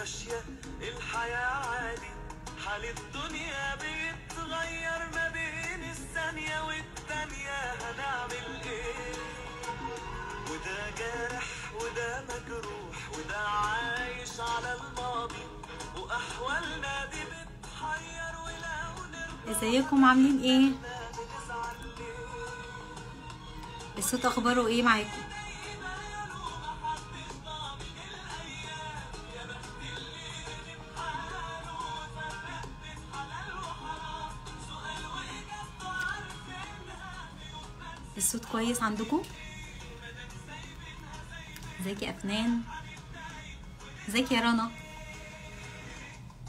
ماشية الحياة عادي، حال الدنيا بيتغير ما بين الثانية والتانية، هنعمل ايه؟ وده جارح وده مجروح وده عايش على الماضي، وأحوالنا دي بتحير ولو نرضى. ازيكم عاملين ايه؟ الصوت اخباره ايه معاكم؟ الصوت كويس عندكم؟ ازيك يا افنان؟ ازيك يا رنا؟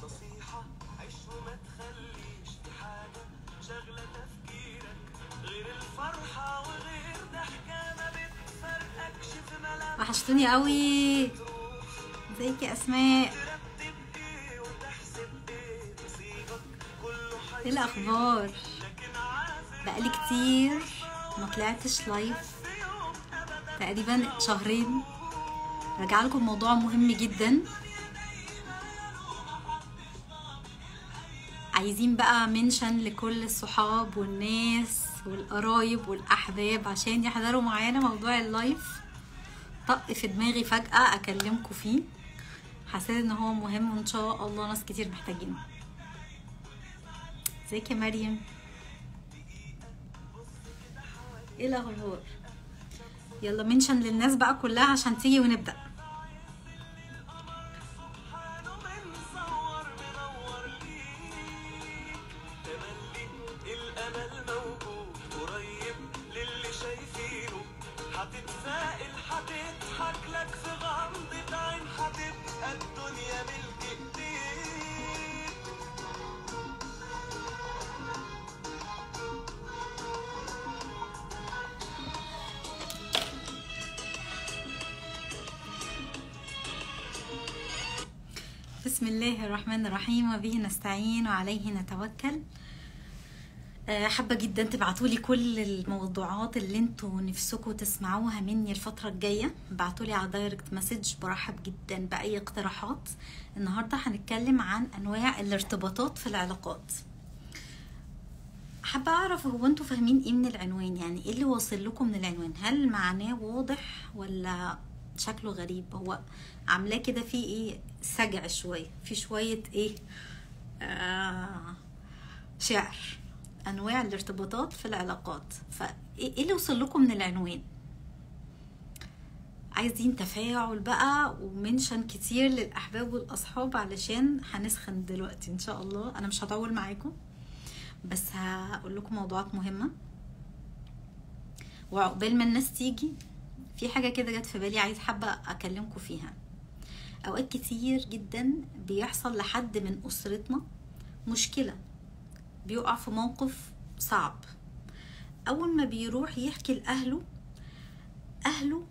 نصيحة عيش وما تخليش في حاجة شغلة تفكيرك غير الفرحة وغير ضحكة ما بتفرقكش في ملامح. وحشتوني قوي. ازيك يا اسماء؟ ترتب ايه وتحسب ايه نصيبك كله ايه الاخبار؟ لكن عافر بقالي كتير ما طلعتش لايف، تقريبا شهرين. راجع لكم موضوع مهم جدا. عايزين بقى منشن لكل الصحاب والناس والقرايب والاحباب عشان يحضروا معانا موضوع اللايف. طق في دماغي فجأة اكلمكم فيه، حسيت ان هو مهم وان شاء الله ناس كتير محتاجينه. ازيك يا مريم؟ ايه الاخبار؟ يلا منشن للناس بقى كلها عشان تيجي ونبدأ. الأمل موجود قريب للي شايفينه، هتتفائل هتضحك لك في غمضة عين، هتبقى الدنيا ملك ايديك. بسم الله الرحمن الرحيم، وبه نستعين وعليه نتوكل. حابة جدا تبعتولي كل الموضوعات اللي انتوا نفسكوا تسمعوها مني الفترة الجاية. بعتولي على دايركت مسج، برحب جدا بأي اقتراحات. النهاردة هنتكلم عن أنواع الارتباطات في العلاقات. حابة أعرف هو انتوا فاهمين ايه من العنوان؟ يعني ايه اللي واصل لكم من العنوان؟ هل معناه واضح ولا شكله غريب؟ هو عاملاه كده فيه ايه؟ سجع شوية، في شوية ايه؟ شعر. انواع الارتباطات في العلاقات. فايه اللي وصل لكم من العنوان؟ عايزين تفاعل بقى ومنشن كتير للاحباب والاصحاب علشان هنسخن دلوقتي ان شاء الله. انا مش هطول معاكم بس هقول لكم موضوعات مهمة، وعقبال ما الناس تيجي في حاجة كده جت في بالي عايز حابة اكلمكم فيها. اوقات كتير جدا بيحصل لحد من اسرتنا مشكلة، بيقع في موقف صعب. اول ما بيروح يحكي لاهله، اهله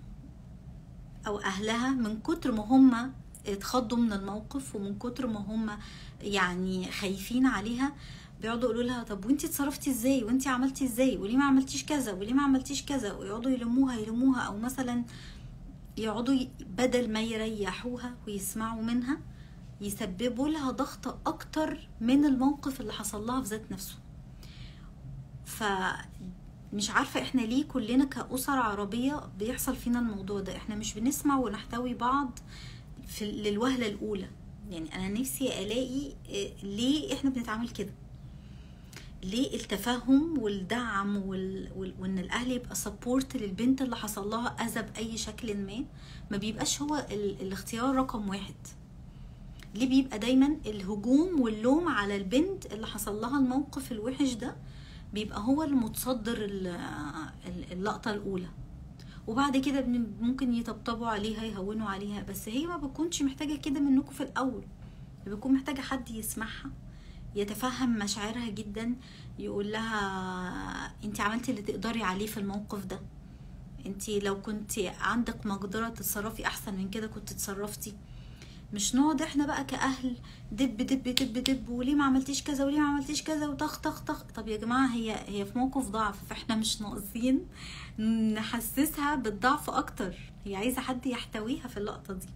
او اهلها من كتر ما هم اتخضوا من الموقف ومن كتر ما هم يعني خايفين عليها، بيقعدوا يقولوا لها طب وانتي اتصرفتي ازاي، وانتي عملتي ازاي، وليه ما عملتيش كذا، وليه ما عملتيش كذا، ويقعدوا يلموها او مثلا يقعدوا بدل ما يريحوها ويسمعوا منها يسببوا لها ضغط اكتر من الموقف اللي حصل لها في ذات نفسه. فمش عارفة احنا ليه كلنا كأسر عربية بيحصل فينا الموضوع ده. احنا مش بنسمع ونحتوي بعض للوهلة الاولى. يعني انا نفسي الاقي ليه احنا بنتعامل كده، ليه التفهم والدعم وان الاهل يبقى سبورت للبنت اللي حصل لها اذى باي شكل ما بيبقاش هو الاختيار رقم واحد. ليه بيبقى دايما الهجوم واللوم على البنت اللي حصل لها الموقف الوحش ده، بيبقى هو المتصدر اللقطة الأولى، وبعد كده ممكن يطبطبوا عليها يهونوا عليها. بس هي ما بتكونش محتاجة كده منكم في الأول، بتكون محتاجة حد يسمعها يتفهم مشاعرها جدا، يقول لها انت عملتي اللي تقدري عليه في الموقف ده، انت لو كنت عندك مقدرة تتصرفي أحسن من كده كنت تصرفتي. مش نقعد احنا بقى كأهل دب دب دب دب، وليه ما عملتيش كذا وليه ما عملتيش كذا وطخ طخ طخ. طب يا جماعة هي في موقف ضعف، فاحنا مش ناقصين نحسسها بالضعف اكتر، هي عايزة حد يحتويها في اللقطة دي.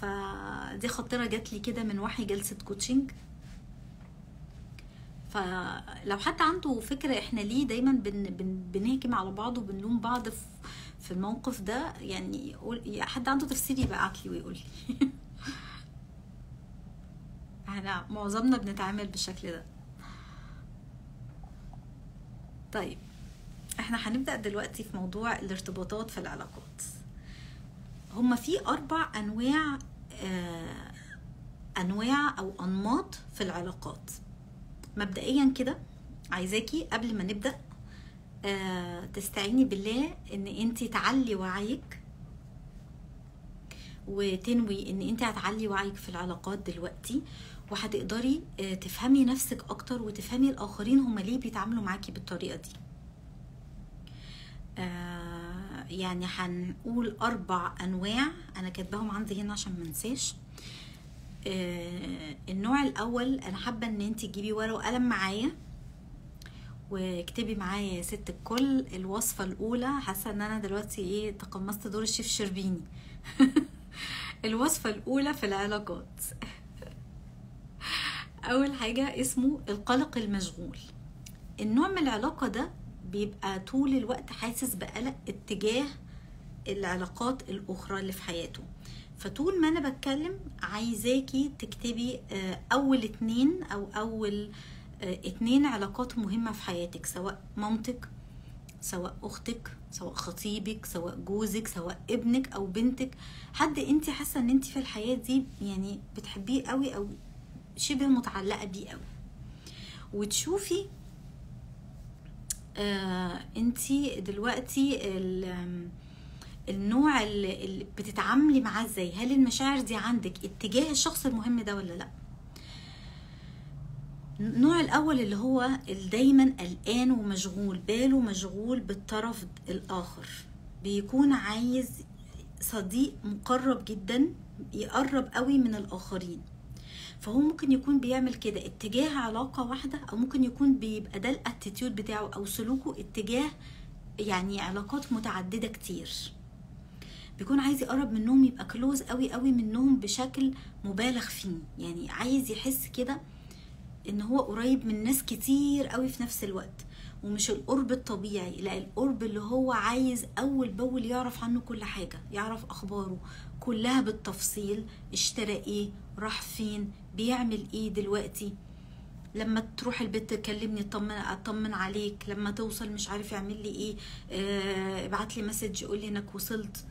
فدي خطيرة جات لي كده من وحي جلسة كوتشنج. فلو حد عنده فكرة احنا ليه دايما بنهجم على بعض وبنلوم بعض في الموقف ده، يعني حد عنده تفسير يبعت لي ويقول لي. احنا معظمنا بنتعامل بالشكل ده. طيب احنا هنبدأ دلوقتي في موضوع الارتباطات في العلاقات. هما في 4 انواع او انماط في العلاقات. مبدئيا كده عايزاكي قبل ما نبدأ تستعيني بالله ان انتي تعلي وعيك، وتنوي ان انتي هتعلي وعيك في العلاقات دلوقتي، وهتقدري تفهمي نفسك اكتر وتفهمي الاخرين هما ليه بيتعاملوا معاكي بالطريقة دي. يعني هنقول 4 انواع انا كاتباهم عندي هنا عشان منساش. النوع الاول، انا حابه ان انتي تجيبي ورقه وقلم معايا واكتبي معايا يا ست الكل الوصفه الاولى. حاسه ان انا دلوقتي تقمصت دور الشيف شربيني. الوصفه الاولى في العلاقات. اول حاجه اسمه القلق المشغول. النوع من العلاقه ده بيبقى طول الوقت حاسس بقلق اتجاه العلاقات الاخرى اللي في حياته. فطول ما انا بتكلم عايزاكي تكتبي اول 2 او اول 2 علاقات مهمة في حياتك، سواء مامتك، سواء اختك، سواء خطيبك، سواء جوزك، سواء ابنك او بنتك، حد انت حاسة ان انت في الحياة دي يعني بتحبيه قوي او شبه متعلقة بيه قوي. وتشوفي انتي دلوقتي النوع اللي بتتعاملي معاه ازاي. هل المشاعر دي عندك اتجاه الشخص المهم ده ولا لا؟ النوع الاول اللي هو دايما قلقان ومشغول، باله مشغول بالطرف الاخر، بيكون عايز صديق مقرب جدا يقرب قوي من الاخرين. فهو ممكن يكون بيعمل كده اتجاه علاقة واحدة، او ممكن يكون بيبقى ده الاتيتيود بتاعه او سلوكه اتجاه يعني علاقات متعددة كتير. بيكون عايز يقرب منهم، يبقى كلوز قوي قوي منهم بشكل مبالغ فيه، يعني عايز يحس كده ان هو قريب من ناس كتير قوي في نفس الوقت. ومش القرب الطبيعي، لا، القرب اللي هو عايز اول باول يعرف عنه كل حاجة، يعرف اخباره كلها بالتفصيل، اشترى ايه، راح فين، بيعمل ايه دلوقتي، لما تروح البيت تكلمني اطمن عليك، لما توصل مش عارف يعمل لي ايه، ابعت لي مسج يقول لي انك وصلت.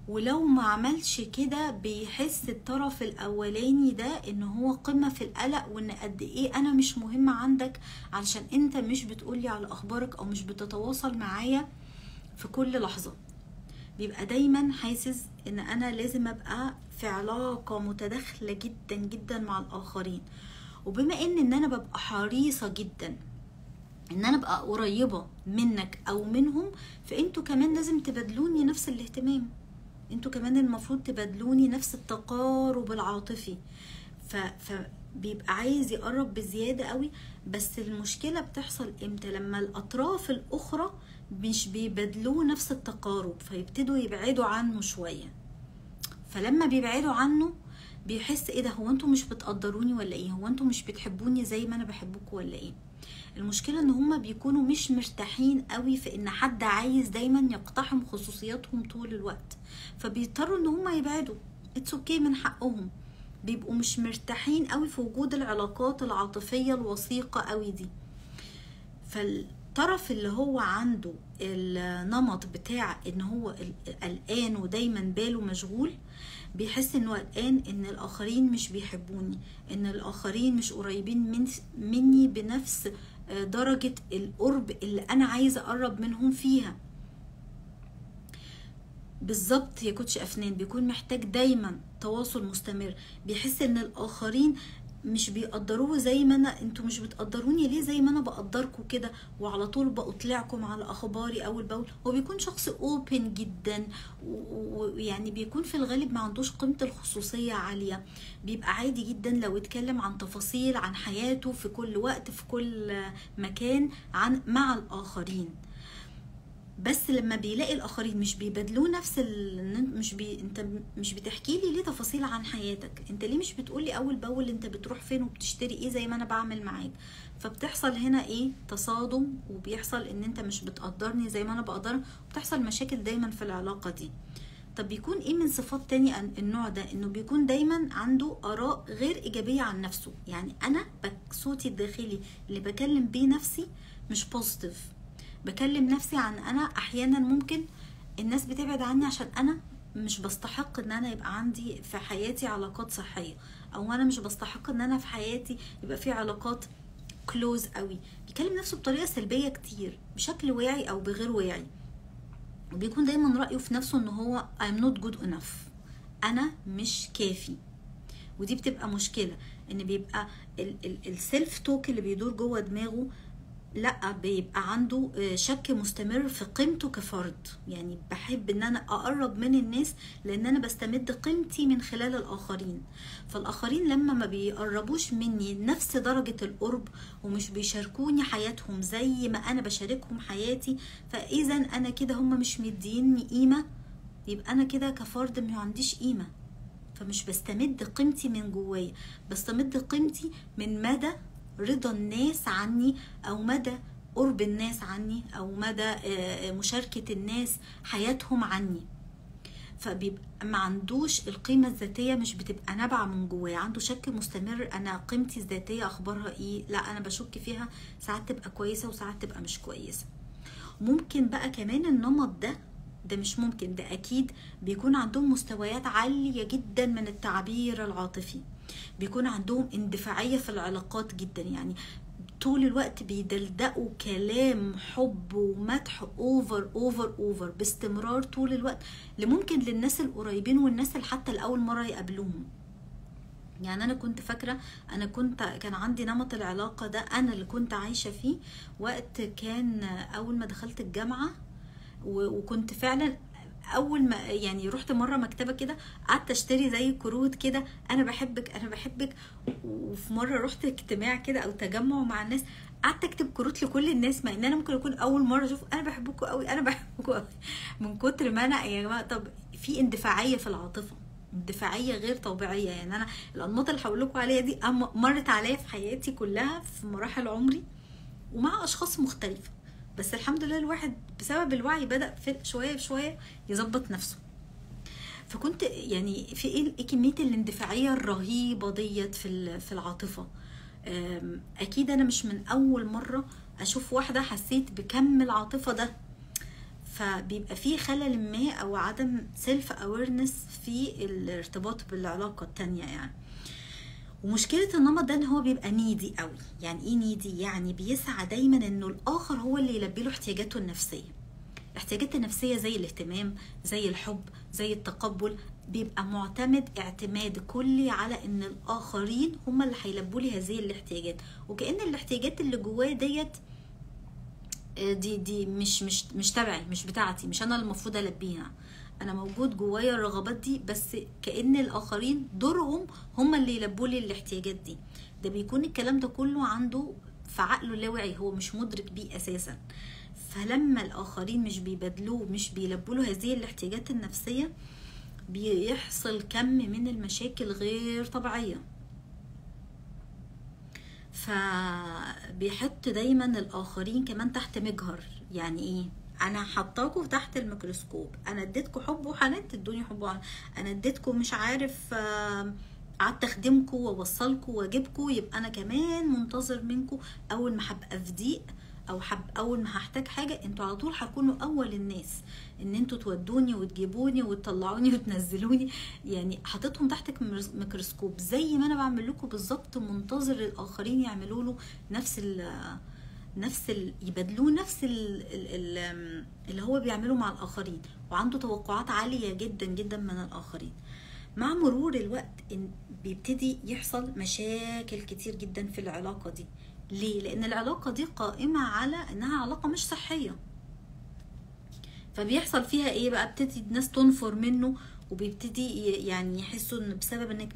ولو ما عملش كده بيحس الطرف الاولاني ده ان هو قمة في القلق، وان قد ايه انا مش مهمة عندك علشان انت مش بتقولي على اخبارك او مش بتتواصل معايا في كل لحظة. بيبقى دايما حاسس ان انا لازم ابقى في علاقة متداخلة جدا جدا مع الاخرين. وبما ان انا ببقى حريصة جدا ان انا ابقى قريبة منك او منهم، فانتوا كمان لازم تبادلوني نفس الاهتمام، انتوا كمان المفروض تبادلوني نفس التقارب العاطفي. فبيبقى عايز يقرب بزيادة قوي. بس المشكلة بتحصل امتى؟ لما الاطراف الاخرى مش بيبادلوه نفس التقارب، فيبتدوا يبعدوا عنه شوية. فلما بيبعدوا عنه بيحس ايه ده، هو انتوا مش بتقدروني ولا ايه، هو انتوا مش بتحبوني زي ما انا بحبكم ولا ايه. المشكلة ان هما بيكونوا مش مرتاحين قوي في ان حد عايز دايما يقتحم خصوصياتهم طول الوقت، فبيضطروا ان هما يبعدوا. اتس اوكي، من حقهم. بيبقوا مش مرتاحين قوي في وجود العلاقات العاطفية الوثيقة قوي دي. فالطرف اللي هو عنده النمط بتاع ان هو قلقان ودايما باله مشغول، بيحس انه قلقان ان الاخرين مش بيحبوني، ان الاخرين مش قريبين مني بنفس درجة القرب اللي انا عايزة اقرب منهم فيها. بالظبط يا كوتش افنان، بيكون محتاج دايما تواصل مستمر. بيحس ان الاخرين مش بيقدروه زي ما انا، انتوا مش بتقدروني ليه زي ما انا بقدركم كده، وعلى طول بأطلعكم على اخباري اول باول. هو بيكون شخص اوبن جدا، ويعني بيكون في الغالب ما عندوش قيمة الخصوصية عالية. بيبقى عادي جدا لو اتكلم عن تفاصيل عن حياته في كل وقت في كل مكان مع الاخرين. بس لما بيلاقي الاخرين مش بيبادلوه نفس انت مش بتحكي لي ليه تفاصيل عن حياتك، انت ليه مش بتقولي اول باول انت بتروح فين وبتشتري ايه زي ما انا بعمل معاك. فبتحصل هنا ايه؟ تصادم، وبيحصل ان انت مش بتقدرني زي ما انا بقدرك، وبتحصل مشاكل دايما في العلاقة دي. طب بيكون ايه من صفات تاني النوع ده؟ انه بيكون دايما عنده اراء غير ايجابية عن نفسه. يعني انا صوتي الداخلي اللي بكلم بيه نفسي مش بوزيتيف، بكلم نفسي عن انا احيانا ممكن الناس بتبعد عني عشان انا مش بستحق ان انا يبقى عندي في حياتي علاقات صحية، او انا مش بستحق ان انا في حياتي يبقى في علاقات كلوز قوي. بيكلم نفسه بطريقة سلبية كتير بشكل واعي او بغير واعي، وبيكون دايما رأيه في نفسه ان هو I'm not good enough، انا مش كافي. ودي بتبقى مشكلة، ان بيبقى السيلف توك اللي بيدور جوه دماغه لا، بيبقى عنده شك مستمر في قيمته كفرد. يعني بحب ان انا اقرب من الناس لان انا بستمد قيمتي من خلال الاخرين، فالاخرين لما ما بيقربوش مني نفس درجة القرب ومش بيشاركوني حياتهم زي ما انا بشاركهم حياتي، فاذا انا كده هم مش مديني قيمة، يبقى انا كده كفرد ما عنديش قيمة. فمش بستمد قيمتي من جوايا، بستمد قيمتي من مدى رضا الناس عني، او مدى قرب الناس عني، او مدى مشاركة الناس حياتهم عني. فبيبقى ما عندوش القيمة الذاتية، مش بتبقى نابعة من جواه، عنده شك مستمر انا قيمتي الذاتية اخبارها ايه، لا انا بشك فيها، ساعات تبقى كويسة وساعات تبقى مش كويسة. ممكن بقى كمان النمط ده مش ممكن، ده اكيد بيكون عندهم مستويات عالية جدا من التعبير العاطفي، بيكون عندهم اندفاعية في العلاقات جدا، يعني طول الوقت بيدلدقوا كلام حب ومدح اوفر اوفر اوفر باستمرار طول الوقت، ممكن للناس القريبين والناس اللي حتى لأول مرة يقابلوهم. يعني انا كنت فاكرة كان عندي نمط العلاقة ده انا اللي كنت عايشة فيه وقت كان اول ما دخلت الجامعة، وكنت فعلا اول ما يعني رحت مره مكتبه كده قعدت اشتري زي كروت كده انا بحبك انا بحبك. وفي مره رحت اجتماع كده او تجمع مع الناس قعدت اكتب كروت لكل الناس، مع ان انا ممكن اكون اول مره اشوف انا بحبكم قوي انا بحبكم قوي، من كتر ما انا يا جماعه. طب في اندفاعيه في العاطفه، اندفاعيه غير طبيعيه. يعني انا الانماط اللي هقول لكم عليها دي مرت عليا في حياتي كلها في مراحل عمري ومع اشخاص مختلفه، بس الحمد لله الواحد بسبب الوعي بدأ في شوية بشوية يظبط نفسه. فكنت يعني في ايه كمية الاندفاعية الرهيبة ديت في العاطفة. اكيد انا مش من اول مرة اشوف واحدة حسيت بكم العاطفة ده، فبيبقى فيه خلل ما او عدم سيلف اويرنس في الارتباط بالعلاقة التانية يعني. ومشكلة النمط ده ان هو بيبقى نيدي قوي. يعني ايه نيدي؟ يعني بيسعى دايما انه الاخر هو اللي يلبي له احتياجاته النفسية. الاحتياجات النفسية زي الاهتمام، زي الحب، زي التقبل، بيبقى معتمد اعتماد كلي على ان الاخرين هم اللي هيلبوا لي هذه الاحتياجات، وكأن الاحتياجات اللي جواه ديت دي مش تبعي، مش بتاعتي، مش انا المفروض البيها. انا موجود جوايا الرغبات دي، بس كأن الاخرين دورهم هم اللي يلبوا لي الاحتياجات دي. ده بيكون الكلام ده كله عنده في عقله اللاواعي، هو مش مدرك بيه اساسا. فلما الاخرين مش بيبادلوه، مش بيلبوا له هذه الاحتياجات النفسية، بيحصل كم من المشاكل غير طبيعية. فبيحط دايما الاخرين كمان تحت مجهر. يعني ايه؟ انا حطاكم تحت الميكروسكوب، انا اديتكم حب وحنان تدوني حب وحنان، انا اديتكم مش عارف قعدت اخدمكم واوصلكم واجيبكم، يبقى انا كمان منتظر منكم اول ما هبقى في ضيق او اول ما هحتاج حاجه انتوا على طول هتكونوا اول الناس ان انتوا تودوني وتجيبوني وتطلعوني وتنزلوني. يعني حطيتهم تحت ميكروسكوب زي ما انا بعمل لكم بالظبط، منتظر الاخرين يعملوا له يبادلوه نفس اللي هو بيعمله مع الاخرين، وعنده توقعات عاليه جدا جدا من الاخرين. مع مرور الوقت بيبتدي يحصل مشاكل كتير جدا في العلاقه دي. ليه؟ لان العلاقه دي قائمه على انها علاقه مش صحيه. فبيحصل فيها ايه بقى؟ بتبتدي الناس تنفر منه وبيبتدي يعني يحسوا ان بسبب انك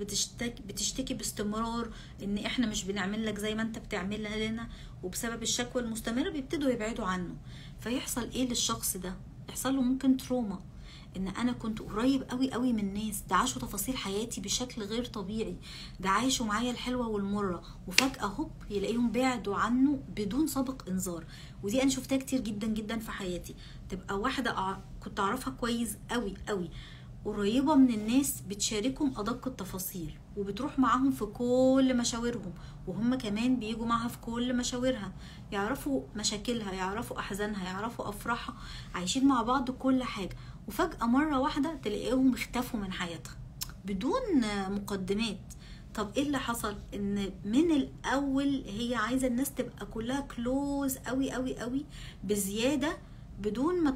بتشتكي باستمرار ان احنا مش بنعمل لك زي ما انت بتعملها لنا، وبسبب الشكوى المستمرة بيبتدوا يبعدوا عنه. فيحصل ايه للشخص ده؟ يحصل له ممكن تروما، ان انا كنت قريب قوي قوي من ناس، ده عاشوا تفاصيل حياتي بشكل غير طبيعي، ده عايشوا معايا الحلوة والمرة، وفجأة هوب يلاقيهم بعدوا عنه بدون سابق انذار. ودي انا شفتها كتير جدا جدا في حياتي. تبقى واحدة كنت اعرفها كويس قوي قوي، قريبة من الناس، بتشاركهم أدق التفاصيل وبتروح معاهم في كل مشاورهم، وهم كمان بيجوا معها في كل مشاورها، يعرفوا مشاكلها، يعرفوا أحزانها، يعرفوا أفراحها، عايشين مع بعض كل حاجة. وفجأة مرة واحدة تلاقيهم اختفوا من حياتها بدون مقدمات. طب ايه اللي حصل؟ ان من الاول هي عايزة الناس تبقى كلها كلوز قوي قوي قوي بزيادة، بدون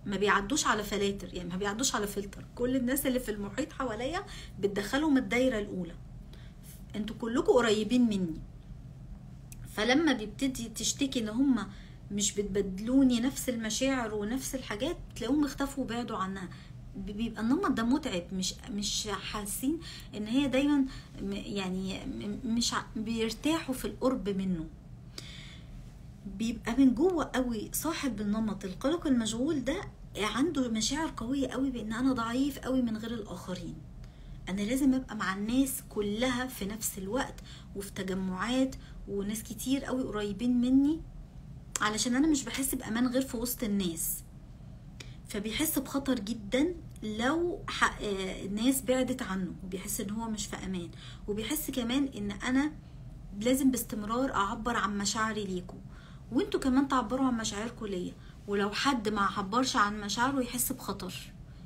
ما بيعدوش على فلاتر، يعني ما بيعدوش على فلتر. كل الناس اللي في المحيط حواليا بتدخلهم الدايرة الاولى، انتوا كلكم قريبين مني. فلما بيبتدي تشتكي ان هم مش بتبدلوني نفس المشاعر ونفس الحاجات، تلاقوهم اختفوا وبعدوا عنها. بيبقى النمط ده متعب، مش حاسين ان هي دايما يعني مش بيرتاحوا في القرب منه. بيبقى من جوه قوي صاحب النمط القلق المشغول ده عنده مشاعر قوية قوي بان انا ضعيف قوي من غير الاخرين، انا لازم ابقى مع الناس كلها في نفس الوقت وفي تجمعات وناس كتير قوي قريبين مني، علشان انا مش بحس بامان غير في وسط الناس. فبيحس بخطر جدا لو الناس بعدت عنه، وبيحس ان هو مش في امان، وبيحس كمان ان انا لازم باستمرار اعبر عن مشاعري ليكم، وانتوا كمان تعبروا عن مشاعركم ليا. ولو حد ما عبرش عن مشاعره يحس بخطر،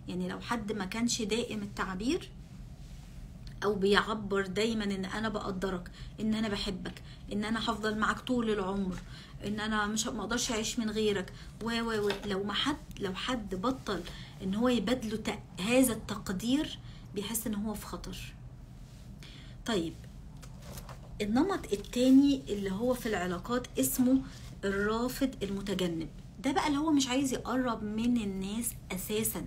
يعني لو حد ما كانش دائم التعبير او بيعبر دايما ان انا بقدرك، ان انا بحبك، ان انا هفضل معاك طول العمر، ان انا مش مقدرش اعيش من غيرك لو حد بطل ان هو يبادله هذا التقدير، بيحس ان هو في خطر. طيب النمط التاني اللي هو في العلاقات اسمه الرافض المتجنب. ده بقى اللي هو مش عايز يقرب من الناس اساسا،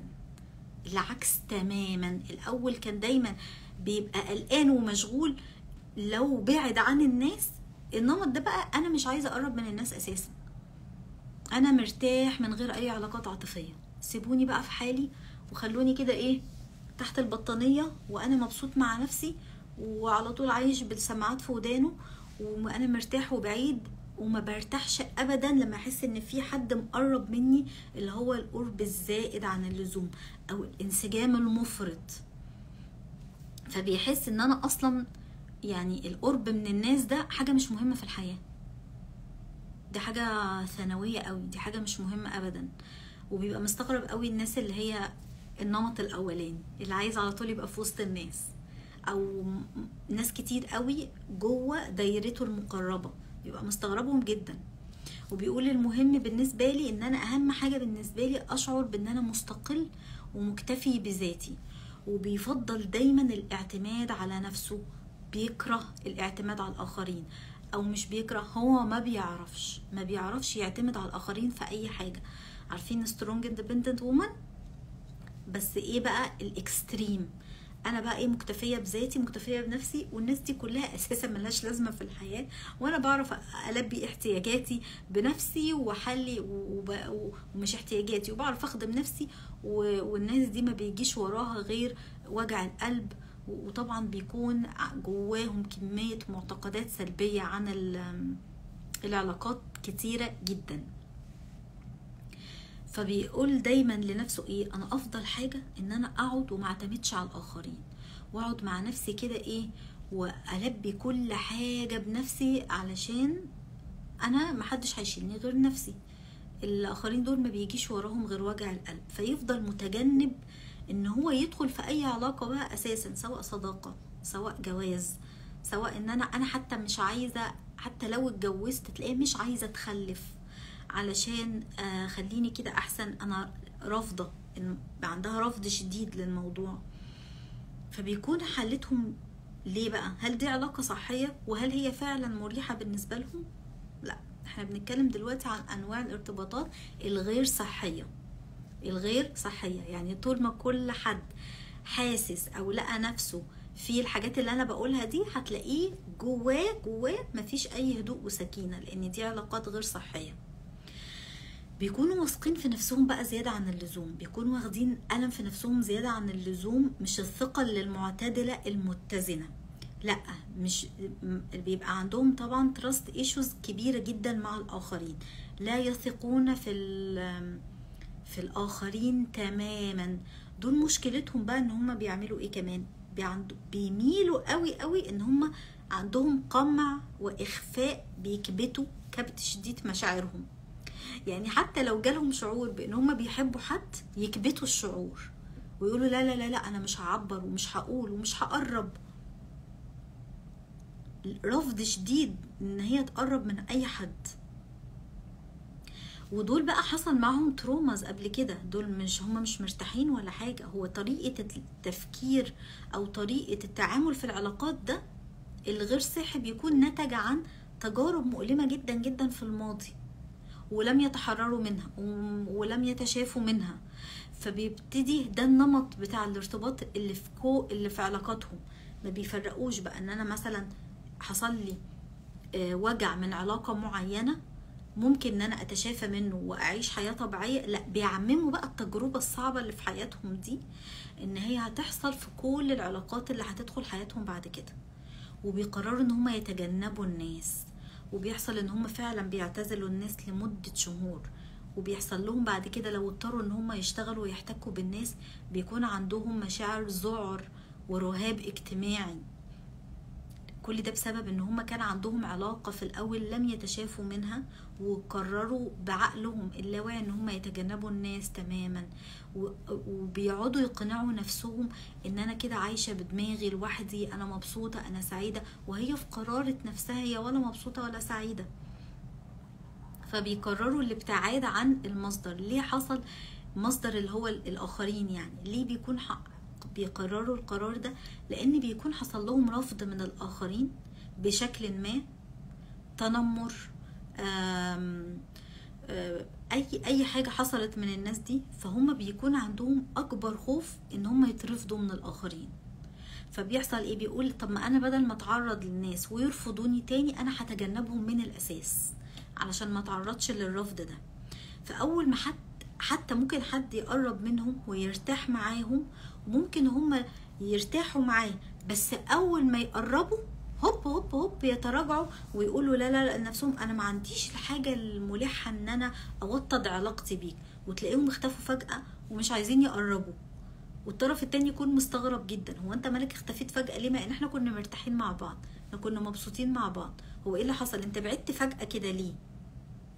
العكس تماما. الاول كان دايما بيبقى قلقان ومشغول لو بعد عن الناس. النمط ده بقى انا مش عايزه اقرب من الناس اساسا، انا مرتاح من غير اي علاقات عاطفيه، سيبوني بقى في حالي وخلوني كده ايه تحت البطانيه، وانا مبسوط مع نفسي، وعلى طول عايش بالسماعات في ودانه، وانا مرتاح وبعيد. وما برتاحش ابدا لما احس ان في حد مقرب مني، اللي هو القرب الزائد عن اللزوم او الانسجام المفرط. فبيحس ان انا اصلا يعني القرب من الناس ده حاجة مش مهمة في الحياة، دي حاجة ثانوية قوي، دي حاجة مش مهمة ابدا. وبيبقى مستغرب قوي الناس اللي هي النمط الاولاني اللي عايز على طول يبقى في وسط الناس، او ناس كتير قوي جوه دايرته المقربة، بيبقى مستغربهم جدا. وبيقول المهم بالنسبة لي ان انا اهم حاجة بالنسبة لي اشعر بان انا مستقل ومكتفي بذاتي. وبيفضل دايما الاعتماد على نفسه، بيكره الاعتماد على الاخرين، او مش بيكره، هو ما بيعرفش يعتمد على الاخرين في اي حاجة. عارفين strong independent woman؟ بس ايه بقى الاكستريم، انا بقى ايه مكتفيه بذاتي، مكتفيه بنفسي، والناس دي كلها اساسا ملهاش لازمه في الحياه، وانا بعرف البي احتياجاتي بنفسي وحلي ومش احتياجاتي، وبعرف اخدم نفسي، والناس دي ما بيجيش وراها غير وجع القلب. وطبعا بيكون جواهم كميه معتقدات سلبيه عن العلاقات كتيره جدا. فبيقول دايما لنفسه ايه، انا افضل حاجة ان انا اقعد وما اعتمدش على الاخرين، واقعد مع نفسي كده ايه، والبي كل حاجة بنفسي، علشان انا محدش هيشيلني غير نفسي، الاخرين دول ما بيجيش وراهم غير وجع القلب. فيفضل متجنب ان هو يدخل في اي علاقة بقى اساسا، سواء صداقة، سواء جواز، سواء ان انا حتى مش عايزة، حتى لو اتجوزت تلاقيه مش عايزة اتخلف، علشان خليني كده احسن. انا رافضة، عندها رفض شديد للموضوع. فبيكون حالتهم ليه بقى؟ هل دي علاقة صحية؟ وهل هي فعلا مريحة بالنسبة لهم؟ لا، احنا بنتكلم دلوقتي عن انواع الارتباطات الغير صحية. الغير صحية. يعني طول ما كل حد حاسس او لقى نفسه في الحاجات اللي انا بقولها دي، هتلاقيه جواه مفيش اي هدوء وسكينة، لان دي علاقات غير صحية. بيكونوا واثقين في نفسهم بقى زيادة عن اللزوم، بيكونوا واخدين ألم في نفسهم زيادة عن اللزوم، مش الثقة المعتدلة المتزنة، لا، مش بيبقى عندهم طبعا تراست ايشوز كبيرة جدا مع الآخرين، لا يثقون في الآخرين تماما. دول مشكلتهم بقى ان هم بيعملوا ايه كمان، بيميلوا قوي ان هم عندهم قمع وإخفاء، بيكبتوا كبت شديد مشاعرهم. يعني حتى لو جالهم شعور بان هم بيحبوا حد، يكبتوا الشعور ويقولوا لا لا لا لا، انا مش هعبر ومش هقول ومش هقرب. رفض شديد ان هي تقرب من اي حد. ودول بقى حصل معهم تروماز قبل كده، دول هم مش مرتاحين ولا حاجة، هو طريقة التفكير او طريقة التعامل في العلاقات ده الغير صحي بيكون نتج عن تجارب مؤلمة جدا جدا في الماضي، ولم يتحرروا منها ولم يتشافوا منها. فبيبتدي ده النمط بتاع الارتباط اللي في علاقاتهم. ما بيفرقوش بقى ان انا مثلا حصل لي وجع من علاقة معينة ممكن ان انا اتشافى منه واعيش حياة طبيعية، لا، بيعمموا بقى التجربة الصعبة اللي في حياتهم دي ان هي هتحصل في كل العلاقات اللي هتدخل حياتهم بعد كده. وبيقرروا ان هم يتجنبوا الناس، وبيحصل ان هم فعلا بيعتزلوا الناس لمدة شهور، وبيحصل لهم بعد كده لو اضطروا ان هم يشتغلوا ويحتكوا بالناس بيكون عندهم مشاعر ذعر ورهاب اجتماعي. كل ده بسبب ان هم كان عندهم علاقة في الاول لم يتشافوا منها، وقرروا بعقلهم اللاواعي ان هم يتجنبوا الناس تماما، وبيقعدوا يقنعوا نفسهم ان انا كده عايشة بدماغي لوحدي، انا مبسوطة انا سعيدة، وهي في قرارة نفسها هي ولا مبسوطة ولا سعيدة. فبيقرروا الابتعاد عن المصدر. ليه حصل مصدر اللي هو الاخرين؟ يعني ليه بيكون بيقرروا القرار ده؟ لان بيكون حصل لهم رفض من الاخرين بشكل ما، تنمر، اي حاجة حصلت من الناس دي، فهم بيكون عندهم اكبر خوف ان هم يترفضوا من الاخرين. فبيحصل ايه؟ بيقول طب ما انا بدل ما اتعرض للناس ويرفضوني تاني، انا هتجنبهم من الاساس علشان ما اتعرضش للرفض ده. فاول ما حتى ممكن حد يقرب منهم ويرتاح معاهم، وممكن هم يرتاحوا معاه، بس اول ما يقربوا هوب هوب هوب يتراجعوا ويقولوا لا لا لا لنفسهم انا ما عنديش الحاجة الملحة ان انا اوطد علاقتي بيك، وتلاقيهم اختفوا فجأة ومش عايزين يقربوا. والطرف التاني يكون مستغرب جدا، هو انت مالك اختفيت فجأة ليه؟ ما ان احنا كنا مرتاحين مع بعض، احنا كنا مبسوطين مع بعض، هو ايه اللي حصل؟ انت بعدت فجأة كده ليه؟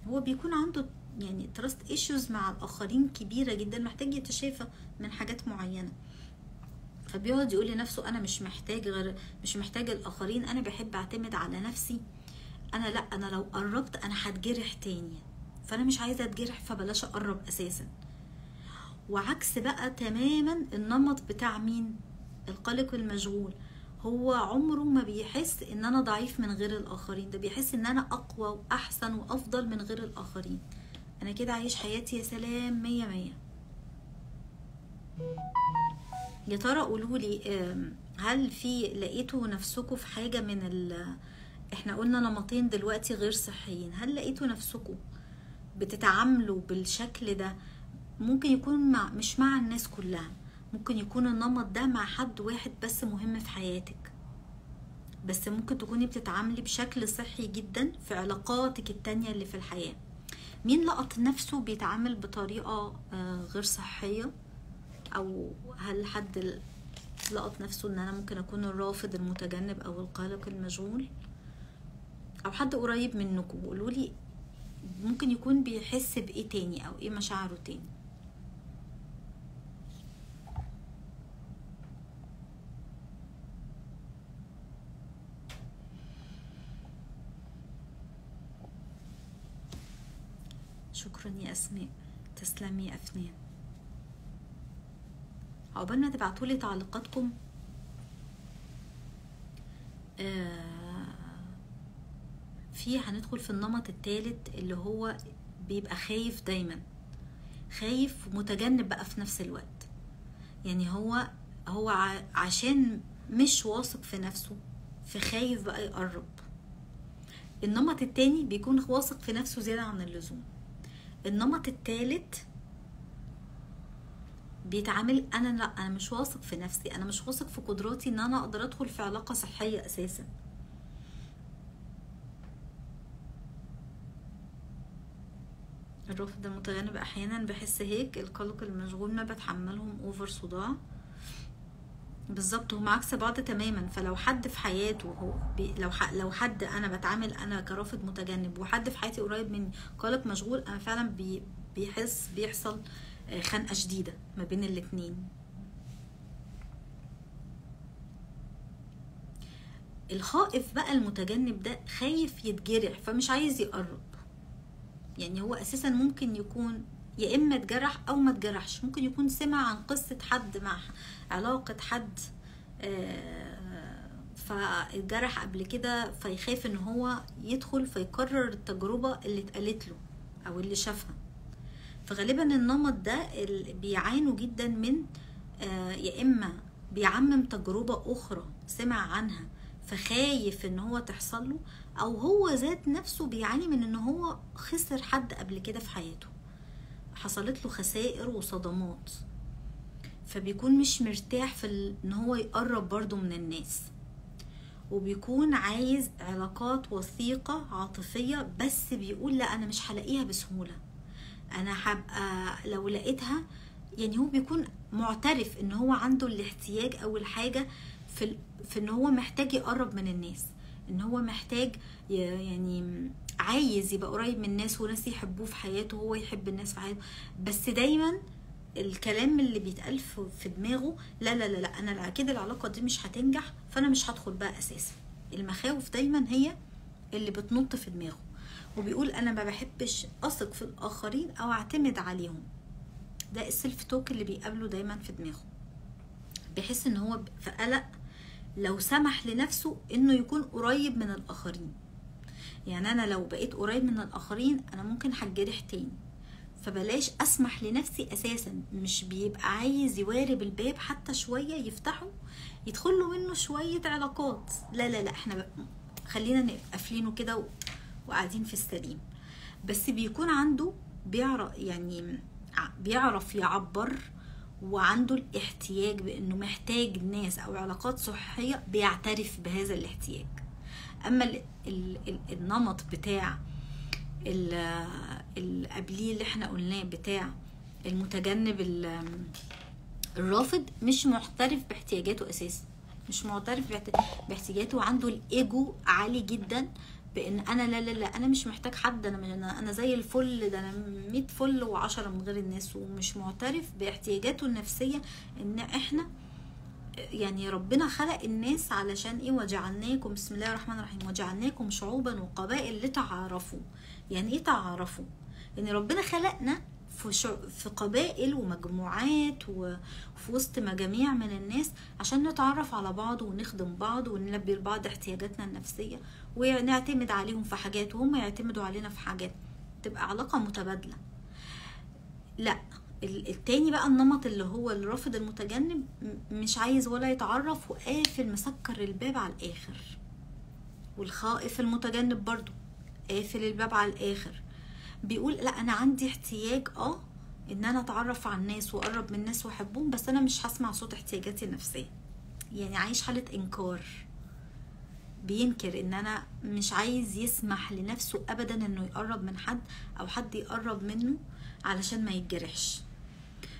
هو بيكون عنده يعني تراست ايشوز مع الاخرين كبيرة جدا، محتاج يتشافى من حاجات معينة. فبيقعد يقول لنفسه انا مش محتاج الاخرين، انا بحب اعتمد على نفسي، انا لا، انا لو قربت انا هتجرح تاني، فانا مش عايزة اتجرح فبلاش اقرب اساسا. وعكس بقى تماما النمط بتاع مين؟ القلق المشغول. هو عمره ما بيحس ان انا ضعيف من غير الاخرين، ده بيحس ان انا اقوى واحسن وافضل من غير الاخرين، انا كده عايش حياتي يا سلام 100. يا ترى قولولي، هل لقيتوا نفسكم في حاجة من احنا قلنا نمطين دلوقتي غير صحيين، هل لقيتوا نفسكم بتتعاملوا بالشكل ده؟ ممكن يكون مش مع الناس كلها، ممكن يكون النمط ده مع حد واحد بس مهم في حياتك، بس ممكن تكوني بتتعاملي بشكل صحي جدا في علاقاتك التانية اللي في الحياة. مين لقط نفسه بيتعامل بطريقة غير صحية؟ او هل حد لقط نفسه ان انا ممكن اكون الرافض المتجنب او القلق المشغول؟ او حد قريب منكم قولولي ممكن يكون بيحس بايه تاني او ايه مشاعره تاني. شكرا يا اسماء، تسلمي يا افنان. عقبال ما تبعتولي تعليقاتكم، هندخل في النمط الثالث اللي هو بيبقى خايف دايما، خايف ومتجنب بقى في نفس الوقت. يعني هو عشان مش واثق في نفسه فخايف بقى يقرب. النمط التاني بيكون واثق في نفسه زيادة عن اللزوم. النمط التالت بيتعامل لا انا مش واثق في نفسي، انا مش واثق في قدراتي ان انا اقدر ادخل في علاقة صحية اساسا. الرافض المتجنب احيانا بحس هيك، القلق المشغول ما بتحملهم اوفر صداع. بالظبط، هم عكس بعض تماما. فلو حد في حياته هو لو حد انا بتعامل انا كرافض متجنب وحد في حياتي قريب مني قلق مشغول، انا فعلا بيحصل خنقة شديدة ما بين الاتنين. الخائف بقى المتجنب ده خايف يتجرح فمش عايز يقرب. يعني هو اساسا ممكن يكون يا اما اتجرح او ما اتجرحش، ممكن يكون سمع عن قصة حد مع علاقة حد فاتجرح قبل كده، فيخاف ان هو يدخل فيكرر التجربة اللي اتقالت له او اللي شافها. فغالبا النمط ده بيعانوا جدا من يا اما بيعمم تجربة اخرى سمع عنها فخايف ان هو تحصل له، او هو ذات نفسه بيعاني من ان هو خسر حد قبل كده في حياته، حصلت له خسائر وصدمات، فبيكون مش مرتاح في ان هو يقرب برضو من الناس، وبيكون عايز علاقات وثيقة عاطفية، بس بيقول لا انا مش هلاقيها بسهولة، انا هبقى لو لقيتها. يعني هو بيكون معترف ان هو عنده الاحتياج او الحاجة في ان هو محتاج يقرب من الناس، ان هو محتاج يعني عايز يبقى قريب من الناس وناس يحبوه في حياته وهو يحب الناس في حياته. بس دايما الكلام اللي بيتقال في دماغه لا لا لا لا انا اكيد العلاقة دي مش هتنجح فانا مش هدخل بقى اساسا. المخاوف دايما هي اللي بتنط في دماغه، وبيقول انا ما بحبش اثق في الاخرين او اعتمد عليهم. ده السيلف توك اللي بيقابله دايما في دماغه، بيحس ان هو في قلق لو سمح لنفسه انه يكون قريب من الاخرين. يعني انا لو بقيت قريب من الاخرين انا ممكن هتجرح تاني، فبلاش اسمح لنفسي اساسا. مش بيبقى عايز يوارب الباب حتى شوية يفتحه يدخله منه شوية علاقات، لا لا لا احنا خلينا نبقى قافلينه كده وقاعدين في السليم. بس بيكون عنده بيعرف يعبر، وعنده الاحتياج بانه محتاج ناس او علاقات صحية، بيعترف بهذا الاحتياج. اما النمط بتاع اللي قبليه اللي احنا قلناه بتاع المتجنب الرافض، مش معترف باحتياجاته اساسا، مش معترف باحتياجاته، وعنده الايجو عالي جدا بان انا لا لا لا انا مش محتاج حد، انا زي الفل، ده انا 100 فل و10 من غير الناس. ومش معترف باحتياجاته النفسية، ان احنا يعني ربنا خلق الناس علشان ايه؟ وجعلناكم، بسم الله الرحمن الرحيم، وجعلناكم شعوبا وقبائل لتعارفوا. يعني ايه تعارفوا؟ يعني ربنا خلقنا في قبائل ومجموعات وفي وسط مجاميع من الناس عشان نتعرف على بعض ونخدم بعض ونلبي لبعض احتياجاتنا النفسية، ونعتمد عليهم في حاجات وهم يعتمدوا علينا في حاجات، تبقى علاقة متبادلة. لا التاني بقى النمط اللي هو الرافض المتجنب مش عايز ولا يتعرف وقافل مسكر الباب على الاخر. والخائف المتجنب برضو قافل الباب على الاخر، بيقول لا انا عندي احتياج ان انا اتعرف على الناس واقرب من الناس واحبهم، بس انا مش هسمع صوت احتياجاتي النفسية. يعني عايش حالة انكار، بينكر ان انا مش عايز يسمح لنفسه ابدا انه يقرب من حد او حد يقرب منه علشان ما يتجرحش.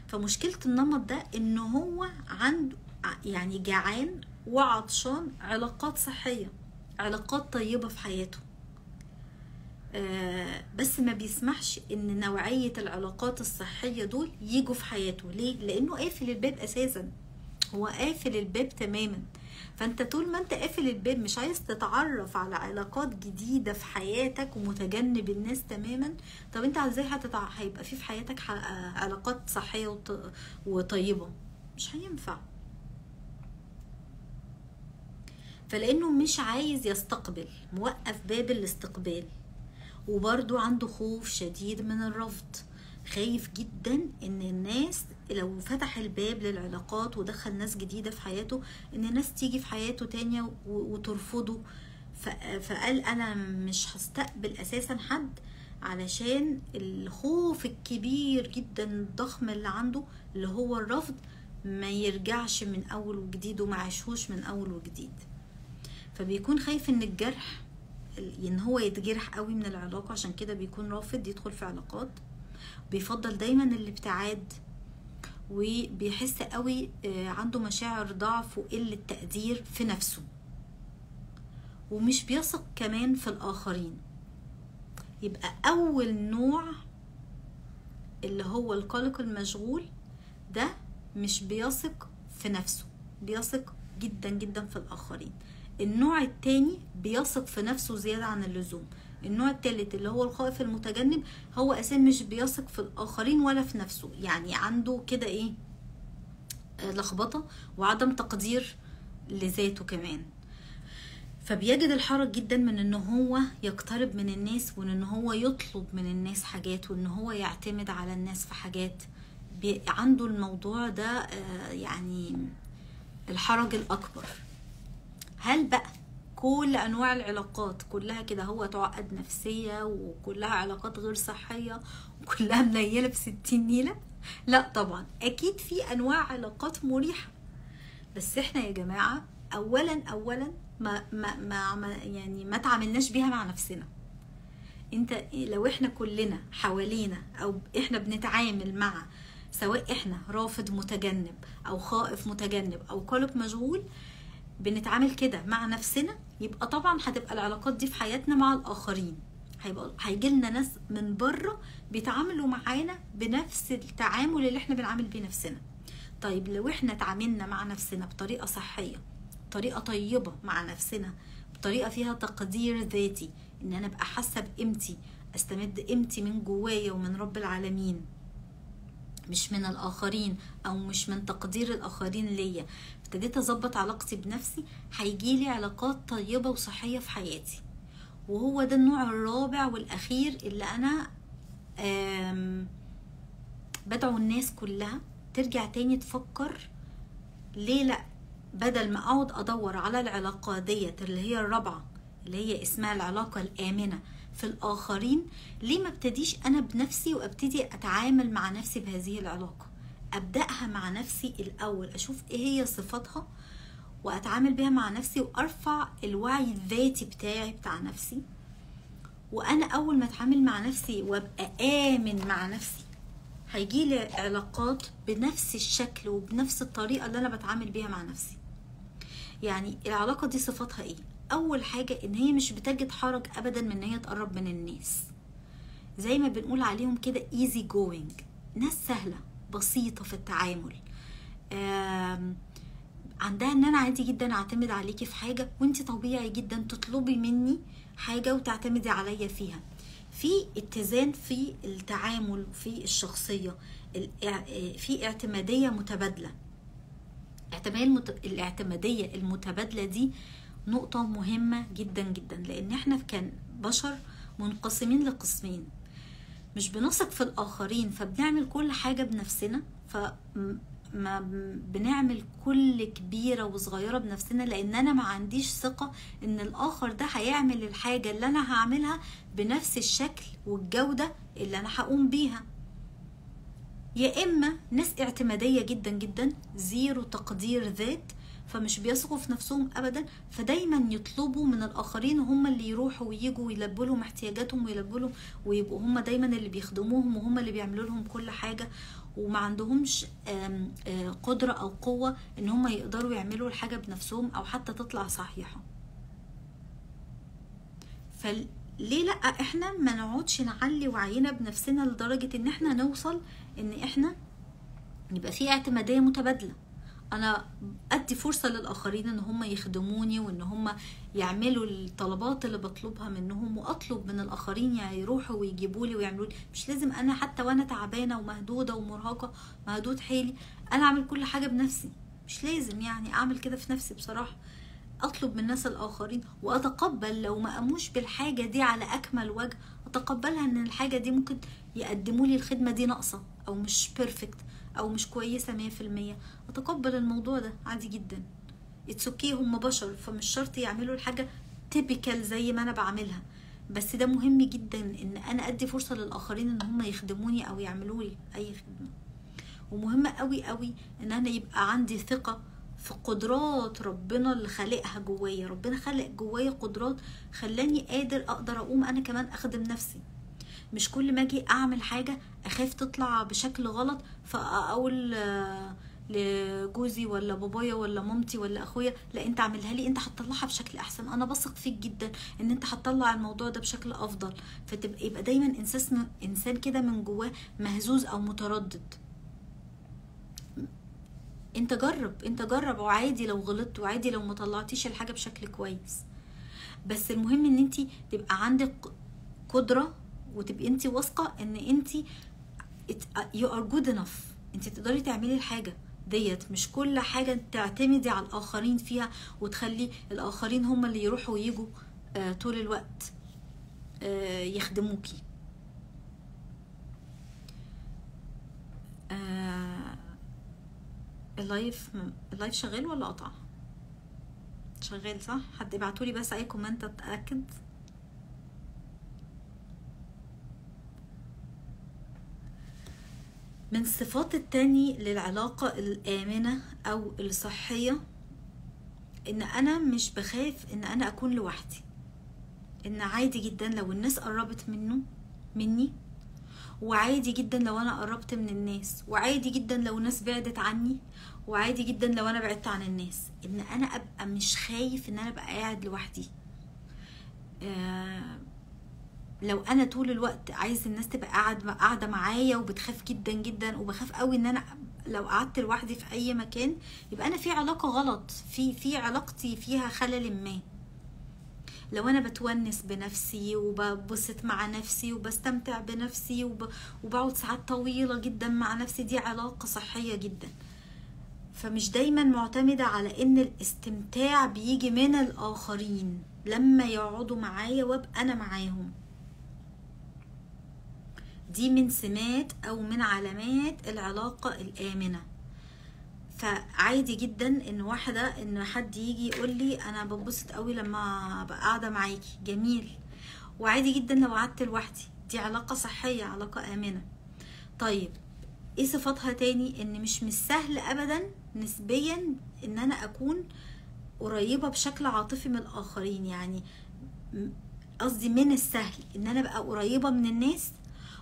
فمشكلة النمط ده انه هو عنده يعني جعان وعطشان علاقات صحية، علاقات طيبة في حياته، بس ما بيسمحش ان نوعية العلاقات الصحية دول يجوا في حياته. ليه؟ لانه قافل الباب اساسا، هو قافل الباب تماما. فانت طول ما انت قافل الباب مش عايز تتعرف على علاقات جديدة في حياتك ومتجنب الناس تماما، طب انت ازاي هيبقى في حياتك علاقات صحية وطيبة؟ مش هينفع. فلانه مش عايز يستقبل، موقف باب الاستقبال، وبرضو عنده خوف شديد من الرفض. خايف جدا ان الناس لو فتح الباب للعلاقات ودخل ناس جديدة في حياته ان الناس تيجي في حياته تانية وترفضه. فقال انا مش هستقبل اساسا حد، علشان الخوف الكبير جدا الضخم اللي عنده اللي هو الرفض ما يرجعش من اول وجديد وما عيشهوش من اول وجديد. فبيكون خايف ان الجرح، ان هو يتجرح قوي من العلاقة، عشان كده بيكون رافض يدخل في علاقات. بيفضل دايما الابتعاد، وبيحس قوي عنده مشاعر ضعف وقلة تقدير في نفسه، ومش بيثق كمان في الآخرين. يبقى أول نوع اللي هو القلق المشغول ده مش بيثق في نفسه، بيثق جدا جدا في الآخرين. النوع التاني بيثق في نفسه زيادة عن اللزوم. النوع التالت اللي هو الخائف المتجنب هو أساسا مش بيثق في الآخرين ولا في نفسه، يعني عنده كده ايه، لخبطة وعدم تقدير لذاته كمان. فبيجد الحرج جدا من ان هو يقترب من الناس، وان ان هو يطلب من الناس حاجات، وان هو يعتمد على الناس في حاجات. عنده الموضوع ده يعني الحرج الأكبر. هل بقى كل أنواع العلاقات كلها كده هو عقد نفسية وكلها علاقات غير صحية وكلها منيلة ب60 نيلة؟ لا طبعا، أكيد في أنواع علاقات مريحة، بس احنا يا جماعة أولا ما تعاملناش بيها مع نفسنا. انت لو احنا كلنا حوالينا او احنا بنتعامل مع، سواء احنا رافض متجنب او خائف متجنب او قلق مشغول، بنتعامل كده مع نفسنا، يبقى طبعا هتبقى العلاقات دي في حياتنا مع الآخرين. هيجي لنا ناس من بره بيتعاملوا معانا بنفس التعامل اللي احنا بنعامل بيه نفسنا. طيب لو احنا تعاملنا مع نفسنا بطريقة صحية، طريقة طيبة مع نفسنا، بطريقة فيها تقدير ذاتي، ان انا ابقى حاسة بقيمتي، استمد قيمتي من جوايا ومن رب العالمين، مش من الآخرين أو مش من تقدير الآخرين ليا، ابتديت أظبط علاقتي بنفسي، هيجيلي علاقات طيبة وصحية في حياتي. وهو ده النوع الرابع والأخير اللي أنا بدعو الناس كلها ترجع تاني تفكر، ليه لأ، بدل ما أقعد أدور على العلاقة ديت اللي هي الرابعة اللي هي اسمها العلاقة الآمنة في الآخرين، ليه ما ابتديش أنا بنفسي وابتدي أتعامل مع نفسي بهذه العلاقة؟ أبدأها مع نفسي الأول، أشوف إيه هي صفاتها وأتعامل بها مع نفسي، وأرفع الوعي الذاتي بتاعي بتاع نفسي. وأنا أول ما أتعامل مع نفسي وأبقى آمن مع نفسي، هيجيلي علاقات بنفس الشكل وبنفس الطريقة اللي أنا بتعامل بيها مع نفسي. يعني العلاقة دي صفاتها إيه؟ أول حاجة إن هي مش بتجد حرج أبدا من إن هي تقرب من الناس، زي ما بنقول عليهم كده easy going، ناس سهلة بسيطة في التعامل. عندها إن أنا عادي جدا أعتمد عليكي في حاجة، وإنتي طبيعي جدا تطلبي مني حاجة وتعتمدي عليا فيها. في اتزان في التعامل في الشخصية، في اعتمادية متبادلة. الاعتمادية المتبادلة دي نقطة مهمة جدا جدا، لأن احنا كان بشر منقسمين لقسمين، مش بنثق في الآخرين فبنعمل كل حاجة بنفسنا، فما بنعمل كل كبيرة وصغيرة بنفسنا، لأن أنا ما عنديش ثقة إن الآخر ده هيعمل الحاجة اللي أنا هعملها بنفس الشكل والجودة اللي أنا هقوم بيها. يا إما ناس اعتمادية جدا جدا، زيرو تقدير ذات، فمش بيثقوا في نفسهم أبدا، فدايما يطلبوا من الآخرين هم اللي يروحوا ويجوا ويلبوا لهم احتياجاتهم ويلبوا لهم، ويبقوا هم دايما اللي بيخدموهم وهم اللي بيعملوا لهم كل حاجة، وما عندهمش قدرة أو قوة إن هم يقدروا يعملوا الحاجة بنفسهم أو حتى تطلع صحيحة. فليه لأ إحنا ما نقعدش نعلي وعينا بنفسنا لدرجة إن إحنا نوصل إن إحنا يبقى في اعتمادية متبادلة. انا ادي فرصة للاخرين ان هم يخدموني وان هم يعملوا الطلبات اللي بطلبها منهم، واطلب من الاخرين يروحوا ويجيبوا لي ويعملوا لي. مش لازم انا حتى وانا تعبانة ومهدودة ومرهقة مهدود حيلي انا اعمل كل حاجة بنفسي، مش لازم يعني اعمل كده في نفسي بصراحة. اطلب من الناس الاخرين واتقبل لو ما قاموش بالحاجة دي على اكمل وجه، اتقبلها ان الحاجة دي ممكن يقدموا لي الخدمة دي ناقصة او مش بيرفكت او مش كويسة 100%. اتقبل الموضوع ده عادي جدا. اتس اوكي، هم بشر، فمش شرط يعملوا الحاجة تيبيكال زي ما انا بعملها، بس ده مهم جدا ان انا ادي فرصة للاخرين ان هم يخدموني او يعملوا لي اي خدمة. ومهم قوي قوي ان انا يبقى عندي ثقة في قدرات ربنا اللي خلقها جوايا. ربنا خلق جوايا قدرات خلاني اقدر اقوم انا كمان اخدم نفسي. مش كل ما اجي اعمل حاجة اخاف تطلع بشكل غلط فاقول لجوزي ولا بابايا ولا مامتي ولا اخويا لا انت اعملها لي، انت هتطلعها بشكل احسن، انا بثق فيك جدا ان انت هتطلع الموضوع ده بشكل افضل. يبقى دايما انسان كده من جواه مهزوز او متردد. انت جرب وعادي لو غلطت، وعادي لو ما طلعتيش الحاجه بشكل كويس، بس المهم ان انت تبقى عندك قدره وتبقي انت واثقه ان انت you are good enough. انت تقدري تعملي الحاجه ديت. مش كل حاجه تعتمدي على الاخرين فيها وتخلي الاخرين هم اللي يروحوا ويجوا طول الوقت يخدموكي. اللايف شغال ولا قطع؟ شغال صح؟ حد يبعتولي بس اي كومنت اتاكد. من الصفات التاني للعلاقة الآمنة أو الصحية إن أنا مش بخاف إن أنا أكون لوحدي. إن عادي جدا لو الناس قربت مني، وعادي جدا لو أنا قربت من الناس، وعادي جدا لو الناس بعدت عني، وعادي جدا لو أنا بعدت عن الناس. إن أنا أبقى مش خايف إن أنا أبقى قاعد لوحدي. لو انا طول الوقت عايز الناس تبقى قاعده معايا وبتخاف جدا جدا، وبخاف قوي ان انا لو قعدت لوحدي في اي مكان يبقى انا في علاقه غلط، في علاقتي فيها خلل ما. لو انا بتونس بنفسي وببسط مع نفسي وبستمتع بنفسي وبقعد ساعات طويله جدا مع نفسي، دي علاقه صحيه جدا. فمش دايما معتمده على ان الاستمتاع بيجي من الاخرين لما يقعدوا معايا وابقى انا معاهم. دي من سمات او من علامات العلاقة الآمنة. فعادي جدا ان حد يجي يقول لي انا ببسط قوي لما ابقى قاعدة معاكي، جميل. وعادي جدا لو قعدت لوحدي، دي علاقة صحية، علاقة آمنة. طيب ايه صفاتها تاني؟ ان مش سهل ابدا نسبيا ان انا اكون قريبة بشكل عاطفي من الاخرين. يعني قصدي من السهل ان انا ابقى قريبة من الناس،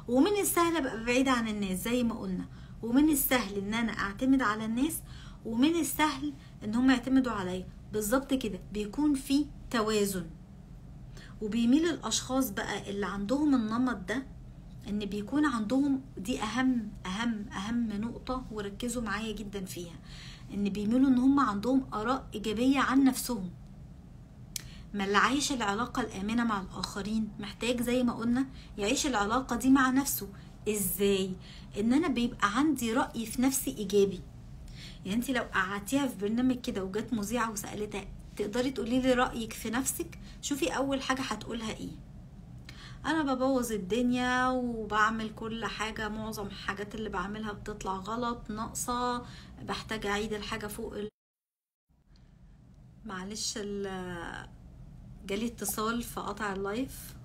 ومن السهل ابقى بعيدة عن الناس زي ما قلنا، ومن السهل ان انا اعتمد على الناس، ومن السهل ان هم يعتمدوا عليا. بالظبط كده، بيكون في توازن. وبيميل الاشخاص بقى اللي عندهم النمط ده ان بيكون عندهم دي اهم اهم اهم نقطة، وركزوا معايا جدا فيها، ان بيميلوا ان هم عندهم اراء ايجابية عن نفسهم. ما اللي عايش العلاقة الآمنة مع الآخرين محتاج زي ما قلنا يعيش العلاقة دي مع نفسه. ازاي؟ ان انا بيبقى عندي رأي في نفسي ايجابي. يعني انت لو قعدتيها في برنامج كده وجات مذيعة وسألتها تقدري تقولي لي رأيك في نفسك، شوفي اول حاجة هتقولها ايه. انا ببوظ الدنيا وبعمل كل حاجة، معظم الحاجات اللي بعملها بتطلع غلط، ناقصة، بحتاج اعيد الحاجة فوق معلش جالي اتصال فقطع اللايف.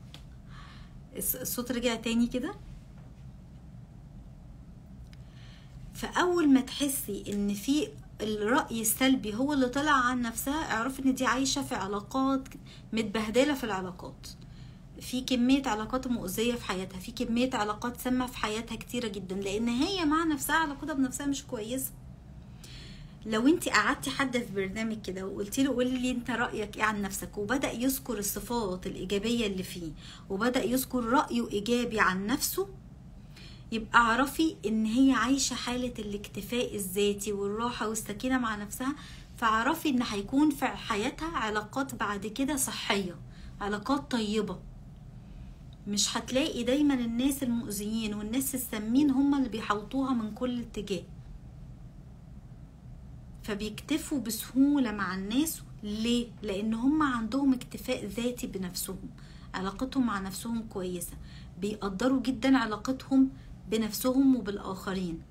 الصوت رجع تاني كده. فاول ما تحسي ان في الرأي السلبي هو اللي طلع عن نفسها، اعرفي ان دي عايشة في علاقات متبهدلة، في العلاقات في كمية علاقات مؤذية في حياتها، في كمية علاقات سامة في حياتها كتيرة جدا، لان هي مع نفسها علاقتها بنفسها مش كويسة. لو انت قعدتي حد في برنامج كده وقلتي له قولي لي انت رأيك ايه عن نفسك، وبدأ يذكر الصفات الإيجابية اللي فيه، وبدأ يذكر رأيه إيجابي عن نفسه، يبقى اعرفي ان هي عايشة حالة الاكتفاء الذاتي والراحة والسكينة مع نفسها. فاعرفي ان هيكون في حياتها علاقات بعد كده صحية، علاقات طيبة. مش هتلاقي دايما الناس المؤذيين والناس السامين هم اللي بيحوطوها من كل اتجاه، فبيكتفوا بسهولة مع الناس. ليه؟ لان هم عندهم اكتفاء ذاتي بنفسهم، علاقتهم مع نفسهم كويسة، بيقدروا جدا علاقتهم بنفسهم وبالآخرين.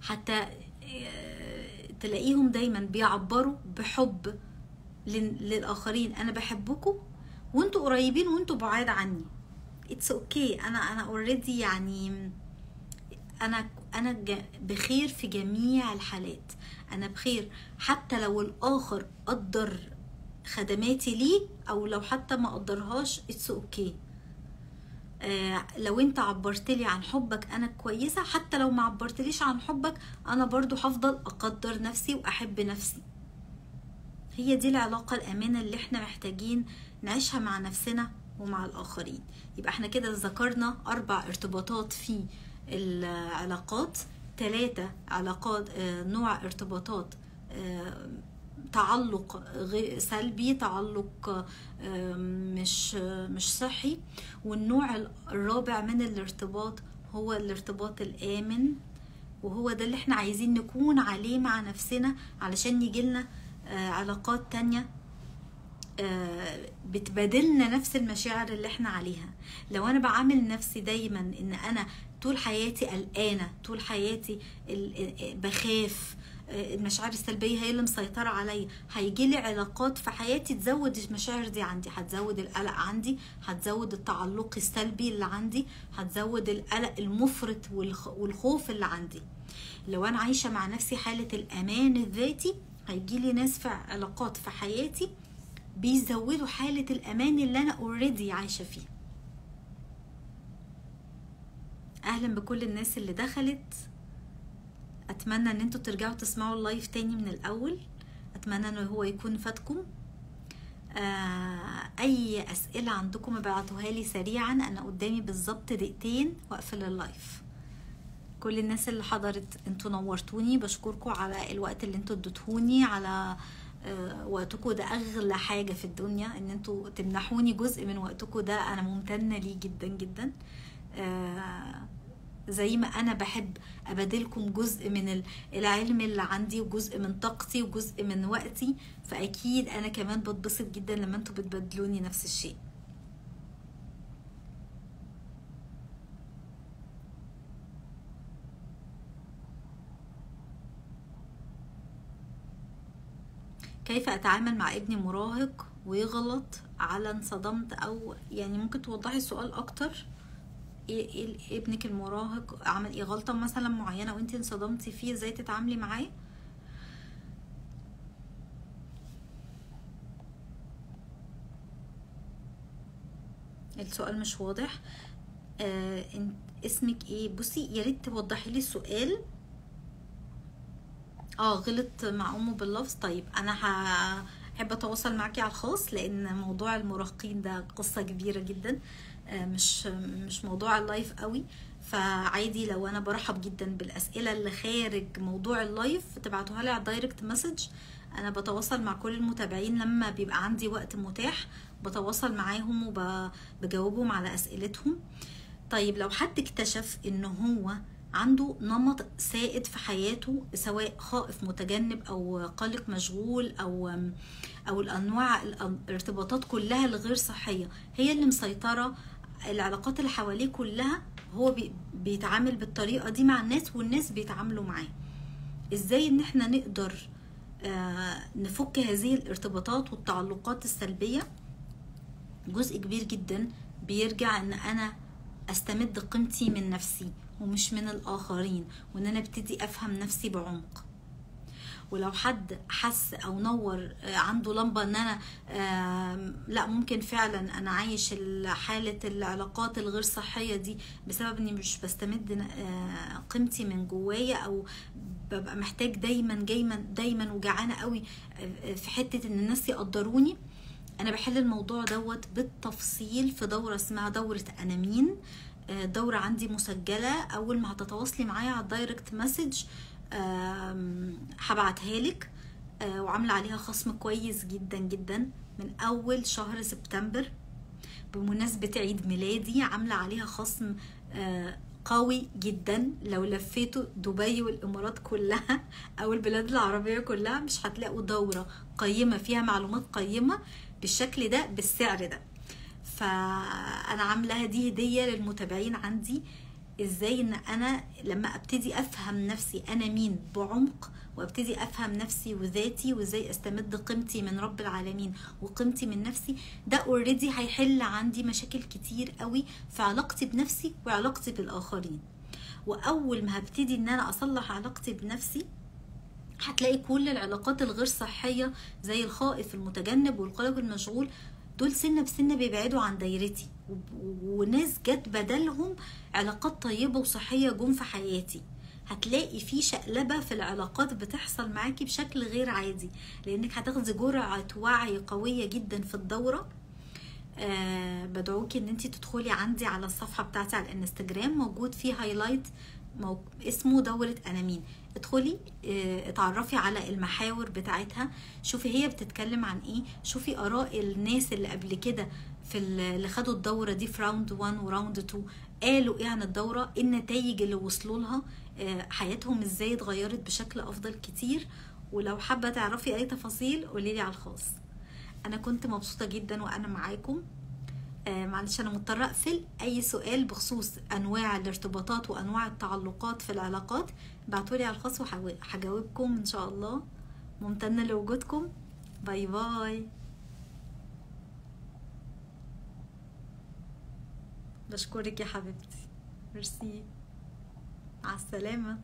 حتى تلاقيهم دايما بيعبروا بحب للآخرين، أنا بحبكم وانتوا قريبين وانتوا بعاد عني. It's okay. أنا already يعني أنا بخير في جميع الحالات، أنا بخير حتى لو الآخر قدر خدماتي ليه أو لو حتى ما قدرهاش. It's okay. لو انت عبرتلي عن حبك انا كويسة، حتى لو ما عبرتليش عن حبك انا برضو هفضل اقدر نفسي واحب نفسي. هي دي العلاقة الامانة اللي احنا محتاجين نعيشها مع نفسنا ومع الاخرين. يبقى احنا كده ذكرنا 4 ارتباطات في العلاقات، 3 علاقات نوع ارتباطات تعلق سلبي، تعلق مش صحي، والنوع الرابع من الارتباط هو الارتباط الآمن، وهو ده اللي احنا عايزين نكون عليه مع نفسنا علشان يجيلنا علاقات تانية بتبادلنا نفس المشاعر اللي احنا عليها. لو انا بعامل نفسي دايما ان انا طول حياتي قلقانة، طول حياتي بخاف، المشاعر السلبية هي اللي مسيطرة عليا، هيجيلي علاقات في حياتي تزود المشاعر دي عندي، هتزود القلق عندي، هتزود التعلق السلبي اللي عندي، هتزود القلق المفرط والخوف اللي عندي. لو انا عايشة مع نفسي حالة الامان الذاتي، هيجيلي ناس في علاقات في حياتي بيزودوا حالة الامان اللي انا اوريدي عايشة فيها. اهلا بكل الناس اللي دخلت، اتمنى ان انتوا ترجعوا تسمعوا اللايف تاني من الاول، اتمنى ان هو يكون فاتكم. اي اسئله عندكم ابعتوها لي سريعا، انا قدامي بالظبط دقيقتين واقفل اللايف. كل الناس اللي حضرت انتوا نورتوني، بشكركم على الوقت اللي انتوا اديتهوني، على وقتكم ده اغلى حاجه في الدنيا، ان انتوا تمنحوني جزء من وقتكم ده انا ممتنه ليه جدا جدا. زي ما انا بحب ابادلكم جزء من العلم اللي عندي وجزء من طاقتي وجزء من وقتي، فاكيد انا كمان بتبسط جدا لما انتوا بتبادلوني نفس الشيء. كيف اتعامل مع ابني مراهق ويغلط على انصدمت؟ او يعني ممكن توضحي السؤال اكتر؟ إيه ابنك المراهق عمل ايه غلطة مثلا معينة وانتي انصدمتي فيه، ازاي تتعاملي معاه؟ السؤال مش واضح. اسمك ايه؟ بصي يا ريت توضحي لي السؤال. غلط مع امه باللفظ. طيب انا هحب اتواصل معاكي على الخاص، لان موضوع المراهقين ده قصة كبيرة جدا، مش موضوع اللايف قوي، فعادي لو انا برحب جدا بالاسئله اللي خارج موضوع اللايف تبعتوها لي على الدايركت مسج. انا بتواصل مع كل المتابعين لما بيبقى عندي وقت متاح، بتواصل معاهم وبجاوبهم على اسئلتهم. طيب لو حد اكتشف ان هو عنده نمط سائد في حياته، سواء خائف متجنب او قلق مشغول او الانواع الارتباطات كلها الغير صحيه هي اللي مسيطره العلاقات اللي حواليه كلها، هو بيتعامل بالطريقه دي مع الناس والناس بيتعاملوا معاه، ازاي ان احنا نقدر نفك هذه الارتباطات والتعلقات السلبيه؟ جزء كبير جدا بيرجع ان انا استمد قيمتي من نفسي ومش من الاخرين، وان انا ابتدي افهم نفسي بعمق. ولو حد حس او نور عنده لمبه ان انا لا ممكن فعلا انا عايش حاله العلاقات الغير صحيه دي بسبب اني مش بستمد قيمتي من جوايا، او ببقى محتاج دايما وجعانه قوي في حته ان الناس يقدروني، انا بحل الموضوع دوت بالتفصيل في دوره اسمها دوره انا مين. دورة عندي مسجلة، اول ما هتتواصلي معايا على الدايركت مسج هبعتها لك، وعاملة عليها خصم كويس جدا جدا من اول شهر سبتمبر بمناسبة عيد ميلادي، عاملة عليها خصم قوي جدا. لو لفيتوا دبي والامارات كلها او البلاد العربية كلها مش هتلاقوا دورة قيمة فيها معلومات قيمة بالشكل ده بالسعر ده. فانا عاملاها دي هدية للمتابعين عندي، ازاي ان انا لما ابتدي افهم نفسي انا مين بعمق، وابتدي افهم نفسي وذاتي، وازاي استمد قيمتي من رب العالمين وقيمتي من نفسي، ده اوريدي هيحل عندي مشاكل كتير قوي في علاقتي بنفسي وعلاقتي بالاخرين. واول ما هبتدي ان انا اصلح علاقتي بنفسي، هتلاقي كل العلاقات الغير صحية زي الخائف المتجنب والقلق المشغول دول سنة بسنة بيبعدوا عن دايرتي، وناس جت بدلهم علاقات طيبة وصحية جم في حياتي. هتلاقي في شقلبة في العلاقات بتحصل معاكي بشكل غير عادي، لانك هتاخدي جرعة وعي قوية جدا في الدورة. بدعوكي ان انتي تدخلي عندي على الصفحة بتاعتي على الانستجرام، موجود فيه هايلايت اسمه دورة انا مين. ادخلي اتعرفي على المحاور بتاعتها، شوفي هي بتتكلم عن ايه، شوفي اراء الناس اللي قبل كده في اللي خدوا الدورة دي في راوند 1 وراوند 2 قالوا ايه عن الدورة، ايه النتائج اللي وصلوا لها، حياتهم ازاي اتغيرت بشكل افضل كتير. ولو حابة تعرفي اي تفاصيل قوليلي على الخاص. انا كنت مبسوطة جدا وانا معاكم. معلش انا مضطرة اقفل. اي سؤال بخصوص انواع الارتباطات وانواع التعلقات في العلاقات بعتولي على الخاص وهجاوبكم ان شاء الله. ممتنة لوجودكم. باي باي. بشكرك يا حبيبتي. ميرسي. مع السلامة.